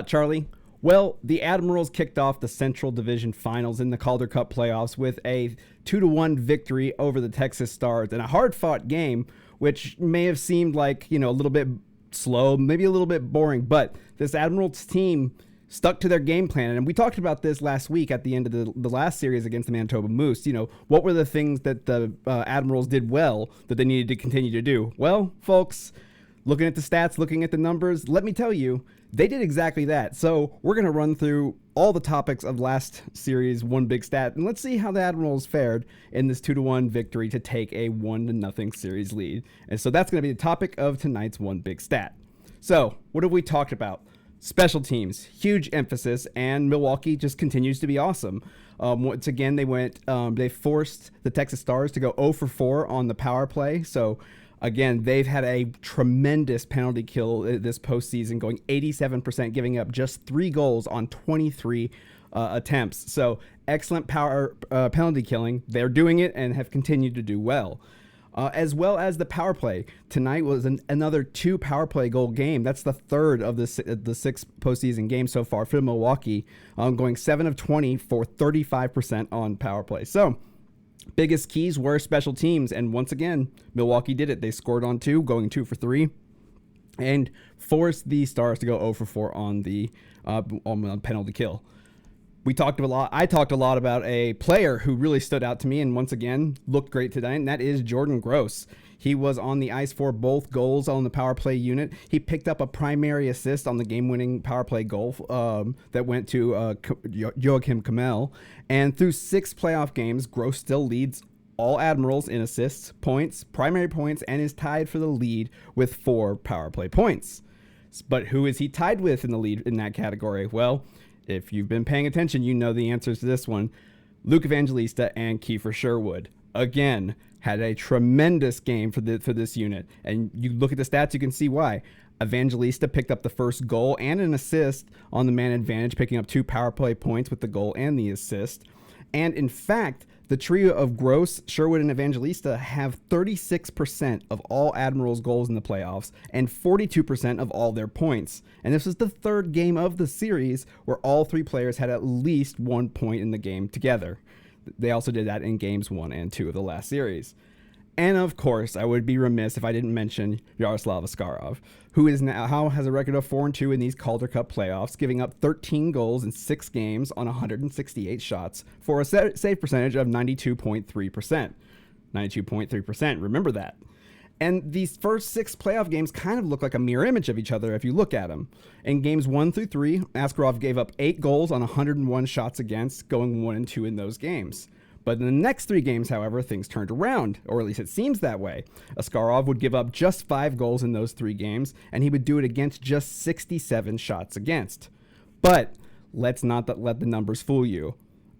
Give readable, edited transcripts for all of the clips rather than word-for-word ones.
Charlie? Well, the Admirals kicked off the Central Division Finals in the Calder Cup playoffs with a 2-1 victory over the Texas Stars in a hard-fought game, which may have seemed like, a little bit slow, maybe a little bit boring, but this Admirals team stuck to their game plan. And we talked about this last week at the end of the last series against the Manitoba Moose. What were the things that the Admirals did well that they needed to continue to do? Well, folks, looking at the stats, looking at the numbers, let me tell you, they did exactly that. So we're going to run through all the topics of last series, one big stat, and let's see how the Admirals fared in this 2-1 victory to take a 1-0 series lead. And so that's going to be the topic of tonight's one big stat. So what have we talked about? Special teams, huge emphasis, and Milwaukee just continues to be awesome. Once again, they forced the Texas Stars to go 0 for 4 on the power play. So again, they've had a tremendous penalty kill this postseason, going 87%, giving up just 3 goals on 23 attempts. So excellent power penalty killing. They're doing it and have continued to do well. As well as the power play. Tonight was another 2 power play goal game. That's the third of the 6 postseason games so far for Milwaukee, going 7 of 20 for 35% on power play. So biggest keys were special teams, and once again, Milwaukee did it. They scored on 2, going 2 for 3, and forced the Stars to go 0 for 4 on the penalty kill. I talked a lot about a player who really stood out to me and once again looked great tonight, and that is Jordan Gross. He was on the ice for both goals on the power play unit. He picked up a primary assist on the game-winning power play goal that went to Joachim Kamel. And through 6 playoff games, Gross still leads all Admirals in assists, points, primary points, and is tied for the lead with 4 power play points. But who is he tied with in the lead in that category? Well, if you've been paying attention, you know the answers to this one. Luke Evangelista and Kiefer Sherwood, again, had a tremendous game for this unit. And you look at the stats, you can see why. Evangelista picked up the first goal and an assist on the man advantage, picking up 2 power play points with the goal and the assist. And in fact, the trio of Gross, Sherwood, and Evangelista have 36% of all Admirals goals in the playoffs and 42% of all their points. And this was the 3rd game of the series where all 3 players had at least 1 point in the game together. They also did that in games 1 and 2 of the last series. And of course, I would be remiss if I didn't mention Yaroslav Askarov, who now has a record of 4-2 in these Calder Cup playoffs, giving up 13 goals in 6 games on 168 shots for a save percentage of 92.3%. 92.3%, remember that. And these first 6 playoff games kind of look like a mirror image of each other if you look at them. In games 1 through 3, Askarov gave up 8 goals on 101 shots against, going 1-2 in those games. But in the next 3 games, however, things turned around, or at least it seems that way. Askarov would give up just 5 goals in those 3 games, and he would do it against just 67 shots against. But let's not let the numbers fool you.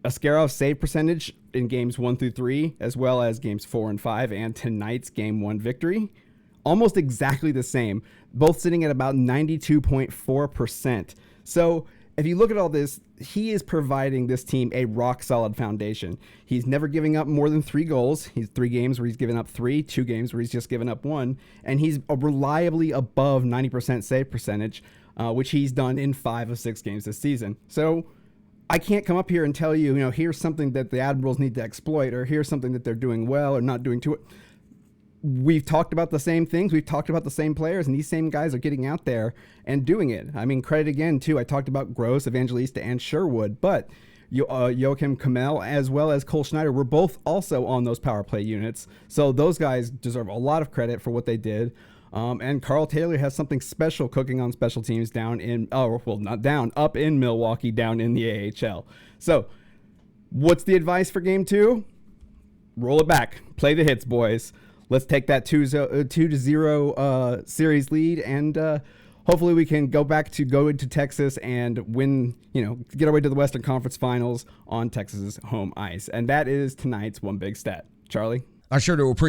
Askarov's save percentage in games 1 through 3, as well as games 4 and 5, and tonight's game 1 victory, almost exactly the same, both sitting at about 92.4%. So if you look at all this, he is providing this team a rock-solid foundation. He's never giving up more than 3 goals. He's 3 games where he's given up 3, 2 games where he's just given up 1, and he's reliably above 90% save percentage, which he's done in 5 of 6 games this season. So I can't come up here and tell you, here's something that the Admirals need to exploit, or here's something that they're doing well or not doing to it. We've talked about the same things. We've talked about the same players, and these same guys are getting out there and doing it. I mean, credit again, too. I talked about Gross, Evangelista, and Sherwood, but Joachim Kamel as well as Cole Schneider were both also on those power play units. So those guys deserve a lot of credit for what they did. And Carl Taylor has something special cooking on special teams up in Milwaukee, down in the AHL. So what's the advice for game 2? Roll it back. Play the hits, boys. Let's take that 2-0 series lead, and hopefully we can go into Texas and win, get our way to the Western Conference Finals on Texas's home ice. And that is tonight's one big stat. Charlie? I sure do appreciate